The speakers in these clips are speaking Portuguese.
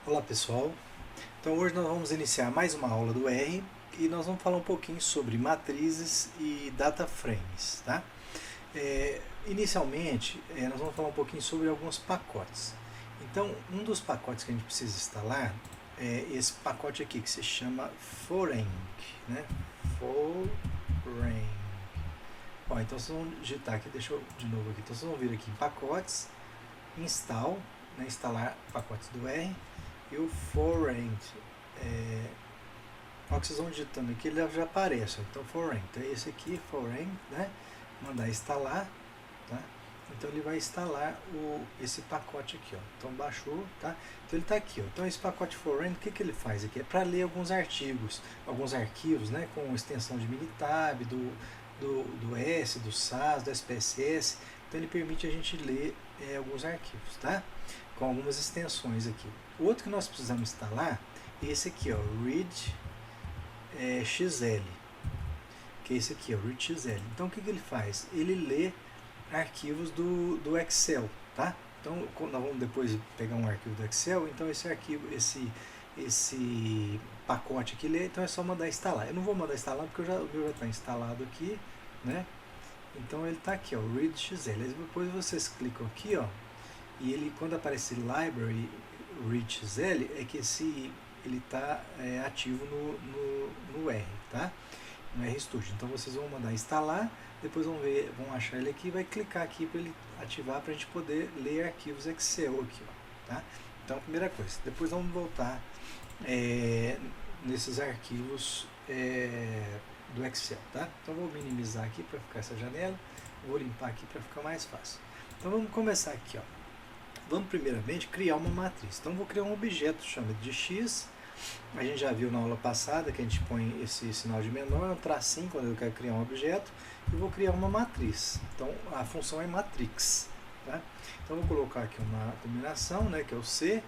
Olá pessoal, então hoje nós vamos iniciar mais uma aula do R e nós vamos falar um pouquinho sobre matrizes e data frames, tá? Inicialmente, nós vamos falar um pouquinho sobre alguns pacotes. Então, um dos pacotes que a gente precisa instalar é esse pacote aqui que se chama Foreng, né? Foreng. Ó, então vocês vão digitar aqui, deixa eu de novo aqui. Então vocês vão vir aqui em pacotes, install, né, instalar pacotes do R e o forend. Ó, que vocês vão digitando aqui, ele já aparece. Então forend, então esse aqui, forend, né? Mandar instalar, tá? Então ele vai instalar esse pacote aqui, ó. Então baixou, tá? Então ele está aqui, ó. Então esse pacote forend, o que ele faz aqui? É para ler alguns arquivos, né? Com extensão de Minitab, do S, do SAS, do SPSS. Então ele permite a gente ler alguns arquivos, tá? Com algumas extensões aqui. O outro que nós precisamos instalar é esse aqui, ó, readxl, que é esse aqui, ó, readxl. Então o que ele faz? Ele lê arquivos do Excel, tá? Então nós vamos depois pegar um arquivo do Excel, então esse arquivo, esse pacote aqui lê, então é só mandar instalar. Eu não vou mandar instalar porque o meu já está instalado aqui, né? Então ele está aqui, ó, readxl. Depois vocês clicam aqui, ó, e ele, quando aparece library readxl, é que ele está ativo no R, tá? No RStudio. Então vocês vão mandar instalar, depois vão achar ele aqui e vai clicar aqui para ele ativar, para a gente poder ler arquivos Excel aqui, ó, tá? Então a primeira coisa. Depois vamos voltar nesses arquivos do Excel, tá? Então vou minimizar aqui para ficar essa janela, vou limpar aqui para ficar mais fácil. Então vamos começar aqui, ó. Vamos primeiramente criar uma matriz. Então vou criar um objeto chamado de x. A gente já viu na aula passada que a gente põe esse sinal de menor, um tracinho quando eu quero criar um objeto, e vou criar uma matriz. Então a função é matrix, tá? Então vou colocar aqui uma combinação, né, que é o C,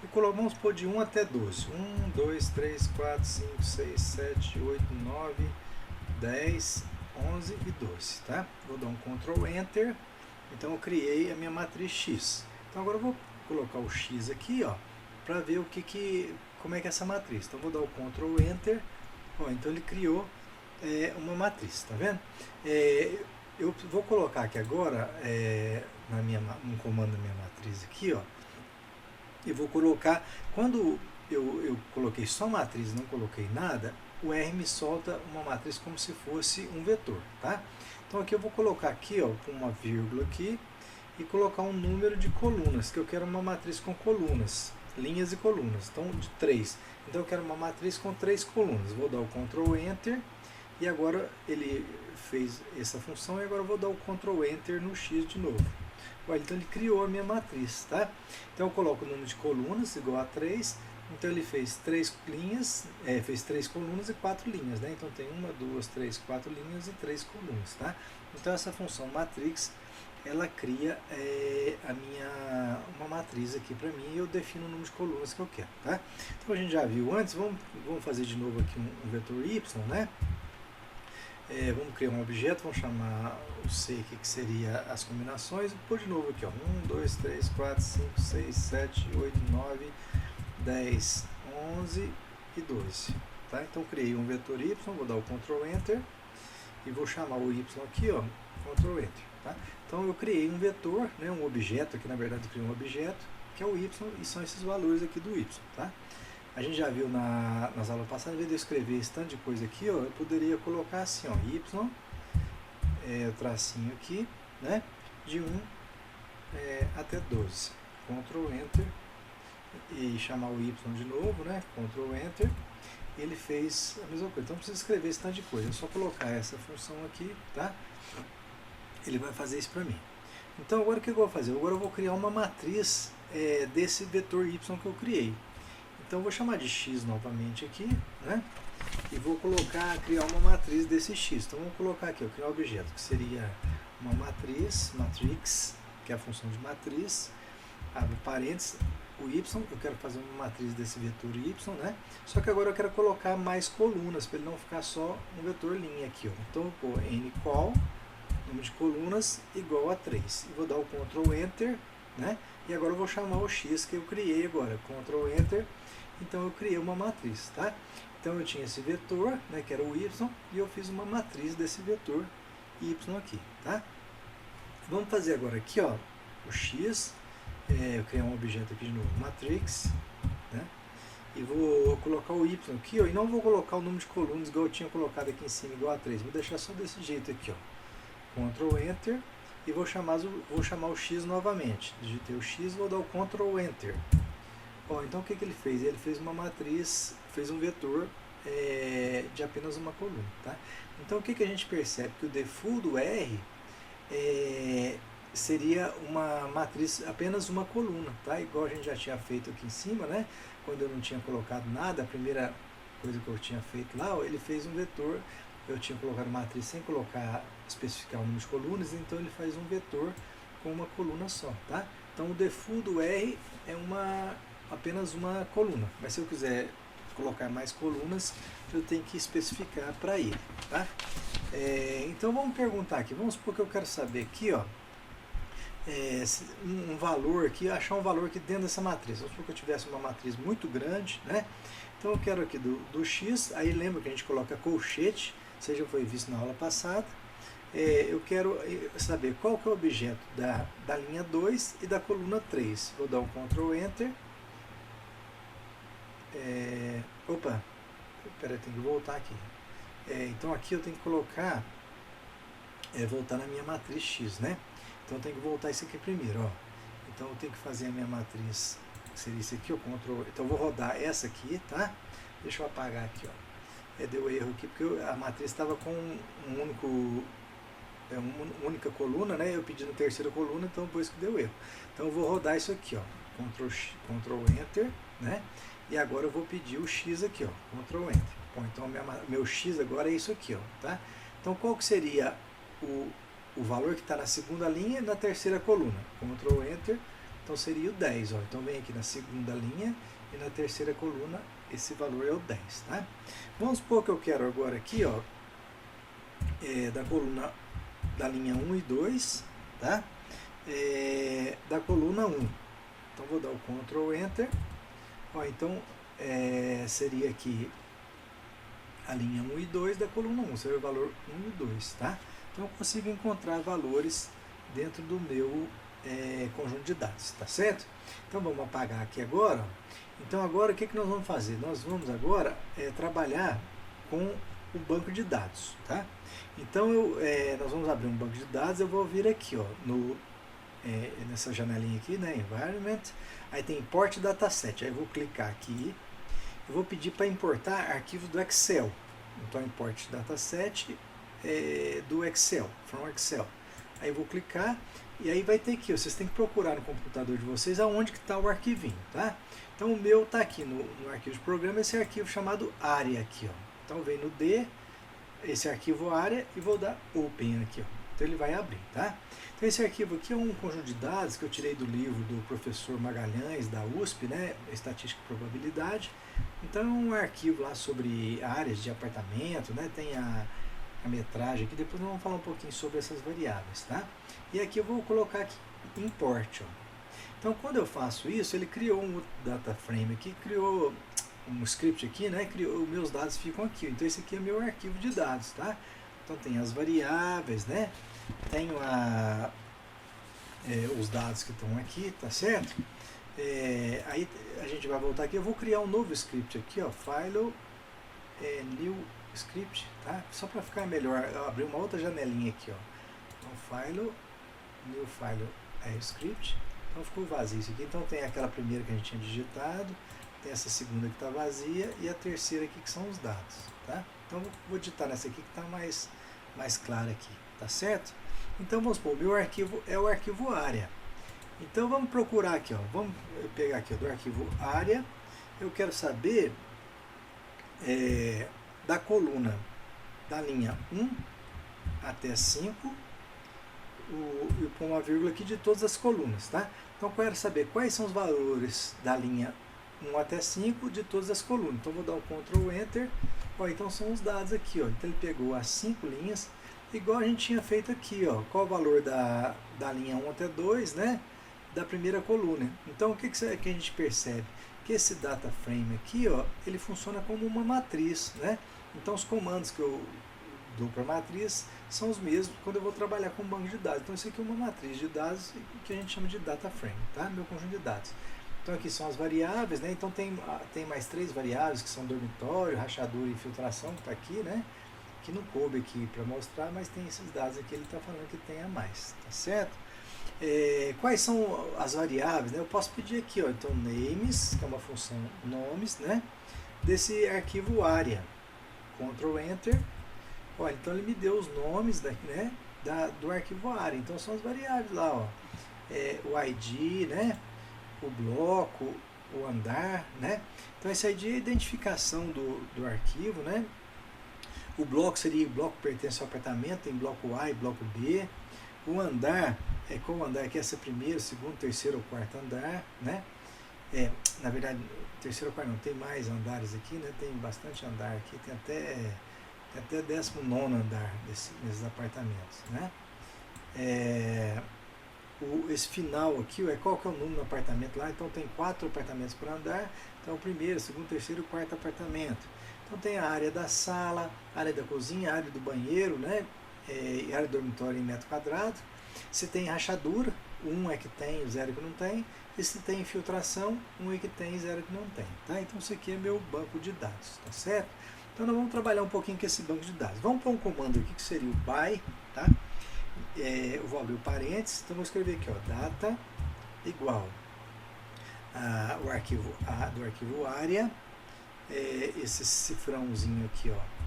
e vamos pôr de 1 até 12. 1, 2, 3, 4, 5, 6, 7, 8, 9, 10, 11 e 12, tá? Vou dar um Ctrl Enter. Então eu criei a minha matriz X. Então agora eu vou colocar o X aqui, ó, para ver como é que é essa matriz. Então vou dar o Ctrl Enter. Ó, então ele criou uma matriz, tá vendo? Eu vou colocar aqui agora um comando na minha matriz aqui, ó, e vou colocar, quando eu coloquei só matriz, não coloquei nada, o R me solta uma matriz como se fosse um vetor, tá? Então aqui eu vou colocar aqui, ó, com uma vírgula aqui, e colocar um número de colunas, que eu quero uma matriz com colunas, linhas e colunas, então de 3. Então eu quero uma matriz com 3 colunas. Vou dar o Ctrl Enter, e agora ele fez essa função, e agora eu vou dar o Ctrl Enter no X de novo. Então ele criou a minha matriz, tá? Então eu coloco o número de colunas igual a 3, então ele fez 3 linhas, fez 3 colunas e 4 linhas, né? Então tem 1, 2, 3, 4 linhas e 3 colunas, tá? Então essa função matrix, ela cria uma matriz aqui para mim, e eu defino o número de colunas que eu quero, tá? Então a gente já viu antes, vamos fazer de novo aqui um vetor y, né? Vamos criar um objeto, vamos chamar o C aqui, que seria as combinações, vou pôr de novo aqui, ó, 1, 2, 3, 4, 5, 6, 7, 8, 9, 10, 11 e 12, tá? Então criei um vetor y, vou dar o Ctrl Enter, e vou chamar o y aqui, ó, Ctrl Enter, tá? Então eu criei um vetor, né, um objeto, aqui na verdade eu criei um objeto, que é o y, e são esses valores aqui do y, tá? A gente já viu nas aulas passadas, ao invés de eu escrever esse tanto de coisa aqui, ó, eu poderia colocar assim, ó, y, o tracinho aqui, né, de 1 até 12. Ctrl Enter, e chamar o y de novo, né, Ctrl Enter, e ele fez a mesma coisa. Então não precisa escrever esse tanto de coisa, é só colocar essa função aqui, tá? Ele vai fazer isso para mim. Então agora o que eu vou fazer? Agora eu vou criar uma matriz desse vetor y que eu criei. Então eu vou chamar de x novamente aqui, né? E vou criar uma matriz desse x. Então vamos colocar aqui, criar um objeto, que seria uma matrix, que é a função de matriz, abre parênteses, o y, eu quero fazer uma matriz desse vetor y, né? Só que agora eu quero colocar mais colunas, para ele não ficar só um vetor linha aqui, ó. Então eu vou pôr nCol, número de colunas, igual a 3. E vou dar o Ctrl Enter, né? E agora eu vou chamar o x que eu criei agora, Ctrl Enter. Então eu criei uma matriz, tá? Então eu tinha esse vetor, né, que era o y, e eu fiz uma matriz desse vetor y aqui, tá? Vamos fazer agora aqui, ó, o x, eu criei um objeto aqui de novo, matrix, né? E vou colocar o y aqui, ó, e não vou colocar o número de colunas igual eu tinha colocado aqui em cima, igual a 3, vou deixar só desse jeito aqui, ó, Ctrl Enter, e vou chamar o x novamente, digitei o x, vou dar o Ctrl Enter. Ó, então o que ele fez? Ele fez uma matriz, fez um vetor de apenas uma coluna, tá? Então o que a gente percebe? Que o default do R seria uma matriz, apenas uma coluna, tá? Igual a gente já tinha feito aqui em cima, né? Quando eu não tinha colocado nada, a primeira coisa que eu tinha feito lá, ó, ele fez um vetor, eu tinha colocado matriz sem especificar o número de colunas, então ele faz um vetor com uma coluna só, tá? Então o default do R é apenas uma coluna, mas se eu quiser colocar mais colunas, eu tenho que especificar para ele, tá? Então vamos perguntar aqui, vamos supor que eu quero saber aqui, ó, um valor aqui, achar um valor aqui dentro dessa matriz. Vamos supor que eu tivesse uma matriz muito grande, né? Então eu quero aqui do x, aí lembra que a gente coloca colchete, isso já foi visto na aula passada. Eu quero saber qual que é o objeto da linha 2 e da coluna 3. Vou dar um Ctrl Enter. Opa, peraí, tem que voltar aqui. Então aqui eu tenho que colocar, voltar na minha matriz x, né? Então eu tenho que voltar isso aqui primeiro, ó. Então eu tenho que fazer a minha matriz, que seria isso aqui, ó, Ctrl. Então eu vou rodar essa aqui, tá? Deixa eu apagar aqui, ó. Deu erro aqui porque a matriz estava com uma única coluna, né? Eu pedi na terceira coluna, então por isso que deu erro. Então eu vou rodar isso aqui, ó. Ctrl Enter, né? E agora eu vou pedir o x aqui, ó, Ctrl Enter. Bom, então meu x agora é isso aqui, ó, tá? Então qual que seria o valor que está na segunda linha e na terceira coluna? Ctrl Enter, então seria o 10, ó. Então vem aqui na segunda linha e na terceira coluna esse valor é o 10, tá? Vamos supor que eu quero agora aqui, ó, da coluna da linha 1 e 2, tá? Da coluna 1. Então vou dar o Ctrl Enter. Ó, então seria aqui a linha 1 e 2 da coluna 1, seria o valor 1 e 2, tá? Então eu consigo encontrar valores dentro do meu conjunto de dados, tá certo? Então vamos apagar aqui agora. Então agora o que nós vamos fazer? Nós vamos agora trabalhar com o banco de dados, tá? Então nós vamos abrir um banco de dados, eu vou vir aqui, ó, nessa janelinha aqui, né, Environment, aí tem Import Dataset, aí eu vou clicar aqui, eu vou pedir para importar arquivos do Excel, então Import Dataset do Excel, from Excel, aí eu vou clicar, e aí vai ter aqui, vocês têm que procurar no computador de vocês aonde que está o arquivinho, tá? Então o meu está aqui no arquivo de programa, esse arquivo chamado área aqui, ó, então vem no D, esse arquivo área, e vou dar Open aqui, ó. Então ele vai abrir, tá? Então esse arquivo aqui é um conjunto de dados que eu tirei do livro do professor Magalhães, da USP, né? Estatística e Probabilidade. Então é um arquivo lá sobre áreas de apartamento, né? Tem a metragem aqui, depois nós vamos falar um pouquinho sobre essas variáveis, tá? E aqui eu vou colocar aqui Import, ó. Então quando eu faço isso, ele criou um data frame aqui, criou um script aqui, né? Os meus dados ficam aqui. Então esse aqui é meu arquivo de dados, tá? Então tem as variáveis, né? Tenho os dados que estão aqui, tá certo? Aí a gente vai voltar aqui, eu vou criar um novo script aqui, ó, File, New Script, tá? Só para ficar melhor, eu abri uma outra janelinha aqui, ó. Então File, New File, Script, então ficou vazio isso aqui. Então tem aquela primeira que a gente tinha digitado, tem essa segunda que está vazia e a terceira aqui que são os dados, tá? Então vou digitar nessa aqui que está mais clara aqui, tá certo? Então vamos supor, o meu arquivo é o arquivo área. Então vamos procurar aqui, ó, vamos pegar aqui, ó, do arquivo área, eu quero saber da coluna da linha 1 até 5 e pôr uma vírgula aqui de todas as colunas, tá? Então eu quero saber quais são os valores da linha 1 até 5 de todas as colunas. Então vou dar um Ctrl Enter. Ó, então são os dados aqui, ó. Então ele pegou as 5 linhas, igual a gente tinha feito aqui, ó. Qual o valor da linha 1 até 2, né? da primeira coluna. Então, o que a gente percebe? Que esse data frame aqui, ó, ele funciona como uma matriz, né? Então, os comandos que eu dou para a matriz são os mesmos quando eu vou trabalhar com um banco de dados. Então, isso aqui é uma matriz de dados que a gente chama de data frame, tá? Meu conjunto de dados. Então, aqui são as variáveis, né? Então, tem mais 3 variáveis que são dormitório, rachadura e filtração, que está aqui, né? Que não coube aqui para mostrar, mas tem esses dados aqui, ele está falando que tem a mais, tá certo? Quais são as variáveis, né? Eu posso pedir aqui, ó, então names, que é uma função nomes, né? Desse arquivo área, Ctrl Enter, olha, então ele me deu os nomes daqui, né? Do arquivo área, então são as variáveis lá, ó, o ID, né? O bloco, o andar, né? Então esse ID é a identificação do arquivo, né? O bloco seria o bloco que pertence ao apartamento, tem bloco A e bloco B. O andar qual o andar? Que é esse primeiro, segundo, terceiro ou quarto andar, né? Na verdade, terceiro ou quarto não, tem mais andares aqui, né? Tem bastante andar aqui, tem até 19º andar nesses apartamentos, né? Esse final aqui, qual que é o número do apartamento lá? Então tem 4 apartamentos por andar, então o primeiro, segundo, terceiro e quarto apartamento. Então tem a área da sala, área da cozinha, área do banheiro, né? Área do dormitório em metro quadrado. Se tem rachadura, 1 é que tem, 0 que não tem. E se tem infiltração, 1 é que tem, 0 que não tem. Tá? Então isso aqui é meu banco de dados, tá certo? Então nós vamos trabalhar um pouquinho com esse banco de dados. Vamos para um comando aqui que seria o by, tá? Eu vou abrir o parênteses, então vou escrever aqui, ó, data igual o arquivo A do arquivo área, esse cifrãozinho aqui, ó,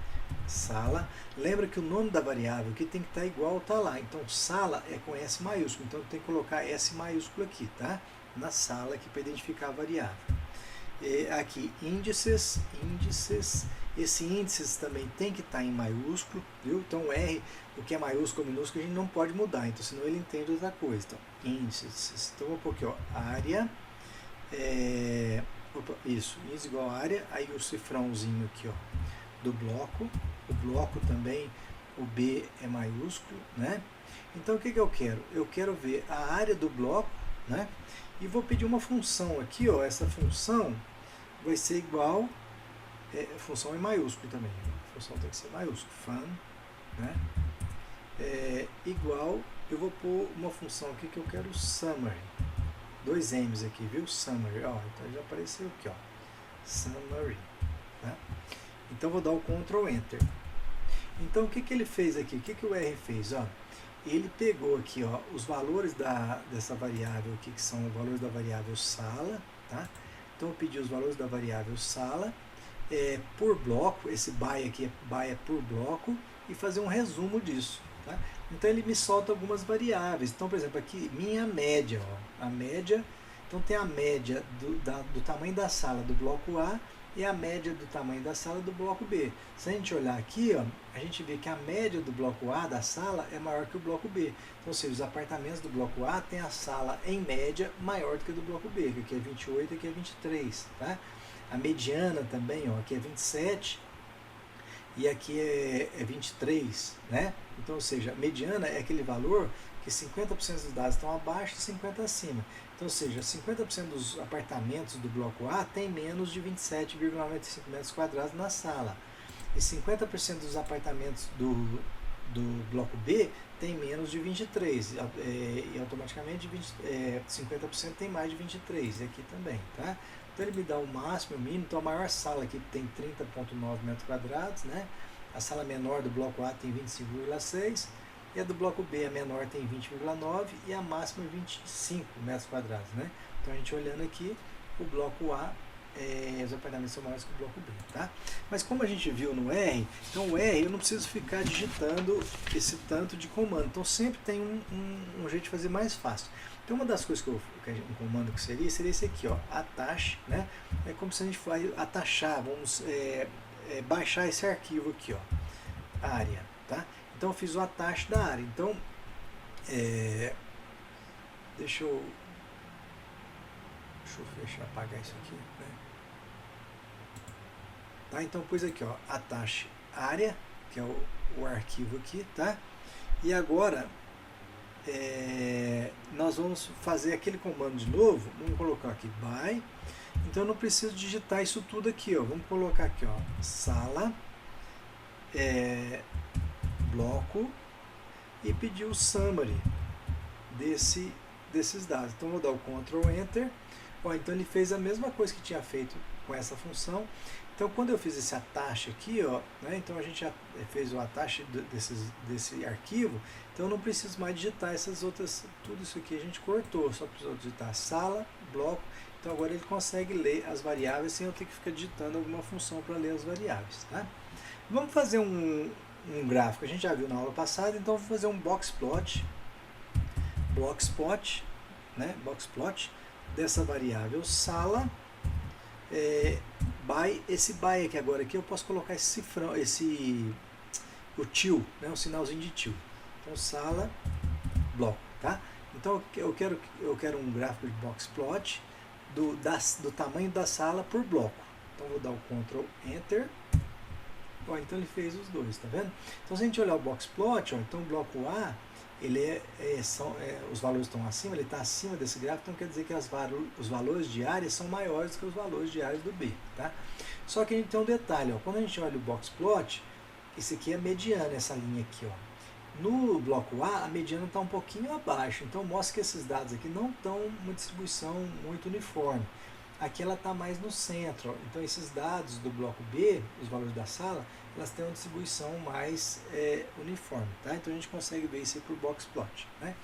sala. Lembra que o nome da variável aqui tem que estar igual tá lá. Então sala é com S maiúsculo, então tem que colocar S maiúsculo aqui, tá? Na sala aqui para identificar a variável. Aqui índices, esse índices também tem que estar em maiúsculo, viu? Então R, o que é maiúsculo ou minúsculo, a gente não pode mudar, então senão ele entende outra coisa. Então, índices, então vou pôr aqui, ó, área, isso, índice igual a área, aí o cifrãozinho aqui, ó, do bloco, o bloco também, o B é maiúsculo, né? Então o que eu quero? Eu quero ver a área do bloco, né? E vou pedir uma função aqui, ó, essa função vai ser igual, função em maiúsculo também, a função tem que ser maiúsculo, fun, né? Igual, eu vou pôr uma função aqui que eu quero summary, 2 M's aqui, viu? Summary, ó, então já apareceu aqui, ó, summary, tá? Então vou dar o Ctrl Enter. Então o que ele fez aqui? O que o R fez? Ó, ele pegou aqui, ó, os valores dessa variável aqui, que são os valores da variável sala, tá? Então eu pedi os valores da variável sala por bloco, esse by aqui é por bloco, e fazer um resumo disso, tá? Então ele me solta algumas variáveis. Então, por exemplo, aqui minha média, ó, a média, então tem a média do tamanho da sala do bloco A e a média do tamanho da sala do bloco B. Se a gente olhar aqui, ó, a gente vê que a média do bloco A da sala é maior que o bloco B. Então, ou seja, os apartamentos do bloco A têm a sala, em média, maior do que a do bloco B, que aqui é 28 e aqui é 23. Tá? A mediana também, ó, aqui é 27 e aqui é 23. Né? Então, ou seja, a mediana é aquele valor que 50% dos dados estão abaixo e 50% acima. Então, ou seja, 50% dos apartamentos do bloco A tem menos de 27,95 metros quadrados na sala. E 50% dos apartamentos do bloco B tem menos de 23. E automaticamente 50% tem mais de 23. E aqui também. Tá? Então, ele me dá o máximo e o mínimo. Então, a maior sala aqui tem 30,9 metros quadrados. Né? A sala menor do bloco A tem 25,6. E a do bloco B, a menor, tem 20,9 e a máxima 25 metros quadrados, né? Então, a gente olhando aqui, o bloco A, os apartamentos são maiores que o bloco B, tá? Mas como a gente viu no R, então o R eu não preciso ficar digitando esse tanto de comando. Então, sempre tem um jeito de fazer mais fácil. Então, uma das coisas um comando que seria esse aqui, ó, atache, né? É como se a gente fosse atachar, vamos baixar esse arquivo aqui, ó, área, tá? Então eu fiz o atache da área. Então, deixa eu apagar isso aqui. Né? Tá? Então pus aqui, ó, atache área, que é o arquivo aqui, tá? E agora nós vamos fazer aquele comando de novo. Vamos colocar aqui by. Então eu não preciso digitar isso tudo aqui, ó. Vamos colocar aqui, ó, sala, bloco, e pedir o summary desses dados. Então eu vou dar o Ctrl Enter. Ó, então ele fez a mesma coisa que tinha feito com essa função. Então quando eu fiz esse attach aqui, ó, né, então a gente já fez o attach desse arquivo, então eu não preciso mais digitar essas outras, tudo isso aqui a gente cortou, só precisou digitar sala, bloco. Então agora ele consegue ler as variáveis sem eu ter que ficar digitando alguma função para ler as variáveis. Tá? Vamos fazer um gráfico, a gente já viu na aula passada, então vou fazer um boxplot, né, boxplot dessa variável sala, by, esse by aqui agora aqui eu posso colocar esse cifrão, o til, né, um sinalzinho de til. Então sala, bloco, tá? Então eu quero um gráfico de boxplot do tamanho da sala por bloco. Então vou dar o Ctrl Enter. Ó, então ele fez os dois, tá vendo? Então se a gente olhar o boxplot, ó, então o bloco A, ele os valores estão acima, ele está acima desse gráfico, então quer dizer que os valores de área são maiores do que os valores de áreas do B, tá? Só que a gente tem um detalhe, ó, quando a gente olha o boxplot, esse aqui é a mediana, essa linha aqui, ó. No bloco A, a mediana está um pouquinho abaixo, então mostra que esses dados aqui não estão uma distribuição muito uniforme. Aqui ela está mais no centro, ó. Então esses dados do bloco B, os valores da sala, elas têm uma distribuição mais uniforme, tá? Então a gente consegue ver isso aí por boxplot, né?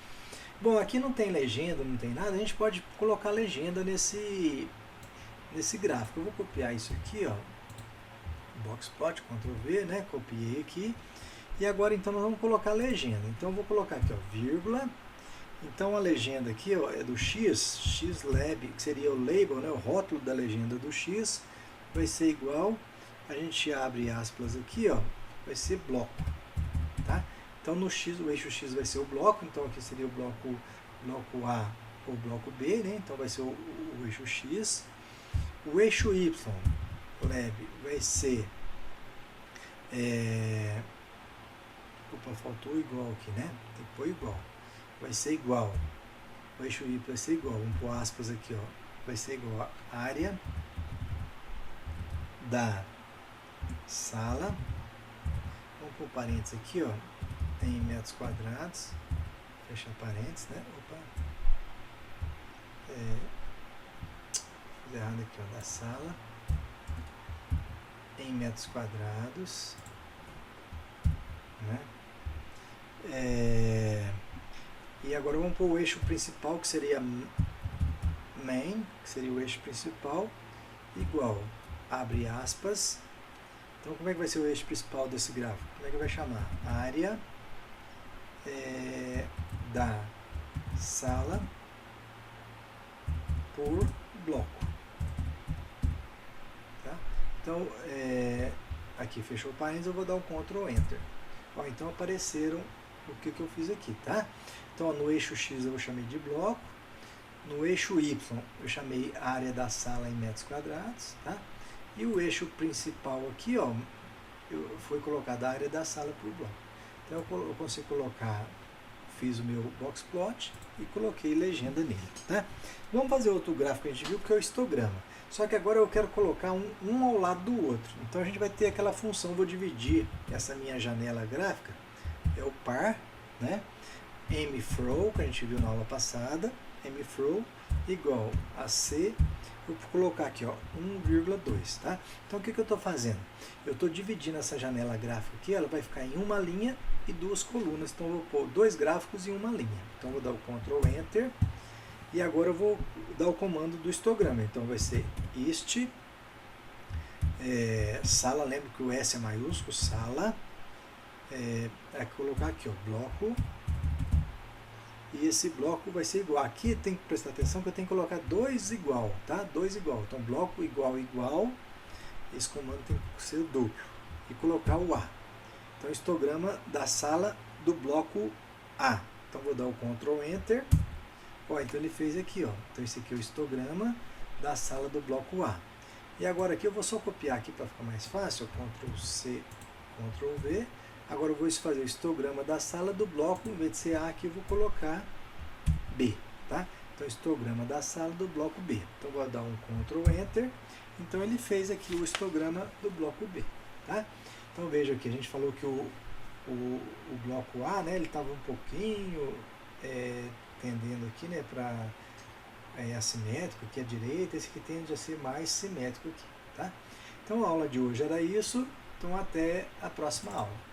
Bom, aqui não tem legenda, não tem nada, a gente pode colocar legenda nesse gráfico. Eu vou copiar isso aqui, ó, boxplot, Ctrl V, né? Copiei aqui. E agora então nós vamos colocar a legenda. Então eu vou colocar aqui, ó, vírgula. Então a legenda aqui, ó, é do xlab, que seria o label, né, o rótulo da legenda do X, vai ser igual, a gente abre aspas aqui, ó, vai ser bloco, tá? Então no X, o eixo X vai ser o bloco, então aqui seria o bloco A ou bloco B, né? Então vai ser o eixo X. O eixo Y, lab, vai ser opa, faltou igual aqui, né? Tem que pôr igual. Vai ser igual. O eixo Y vai ser igual. Vamos pôr aspas aqui, ó. Vai ser igual a área da sala. Vamos pôr parênteses aqui, ó. Em metros quadrados. Fechar parênteses, né? Opa. Fiz errado aqui, ó. Da sala. Em metros quadrados. Né? E agora vamos pôr o eixo principal, que seria main, que seria o eixo principal, igual, abre aspas. Então como é que vai ser o eixo principal desse gráfico? Como é que vai chamar? Área da sala por bloco. Tá? Então, aqui fechou o parênteses, eu vou dar o Ctrl Enter. Ó, então apareceram o que eu fiz aqui, tá? Então, ó, no eixo X eu chamei de bloco, no eixo Y eu chamei a área da sala em metros quadrados, tá? E o eixo principal aqui, ó, foi colocada a área da sala por bloco. Então eu consigo colocar, fiz o meu boxplot e coloquei legenda nele, tá? Vamos fazer outro gráfico que a gente viu, que é o histograma. Só que agora eu quero colocar um ao lado do outro. Então a gente vai ter aquela função, vou dividir essa minha janela gráfica, é o par, né? mfrow, que a gente viu na aula passada, mfrow igual a C, eu vou colocar aqui, ó, 1,2, tá? Então o que eu estou fazendo? Eu estou dividindo essa janela gráfica aqui, ela vai ficar em uma linha e duas colunas, então eu vou pôr dois gráficos em uma linha. Então eu vou dar o Ctrl Enter, e agora eu vou dar o comando do histograma, então vai ser ist, sala, lembra que o S é maiúsculo, sala, colocar aqui, ó, bloco, e esse bloco vai ser igual. Aqui tem que prestar atenção que eu tenho que colocar dois igual, tá? Dois igual. Então, bloco igual, igual. Esse comando tem que ser duplo. E colocar o A. Então, histograma da sala do bloco A. Então, vou dar o Ctrl Enter. Ó, então, ele fez aqui, ó. Então, esse aqui é o histograma da sala do bloco A. E agora aqui eu vou só copiar aqui para ficar mais fácil. Ctrl C, Ctrl V. Agora eu vou fazer o histograma da sala do bloco, em vez de ser A aqui eu vou colocar B, tá? Então, histograma da sala do bloco B. Então, vou dar um Ctrl Enter. Então, ele fez aqui o histograma do bloco B, tá? Então, veja aqui, a gente falou que o bloco A, né, ele estava um pouquinho tendendo aqui, né, para assimétrico, aqui à direita, esse aqui tende a ser mais simétrico aqui, tá? Então, a aula de hoje era isso. Então, até a próxima aula.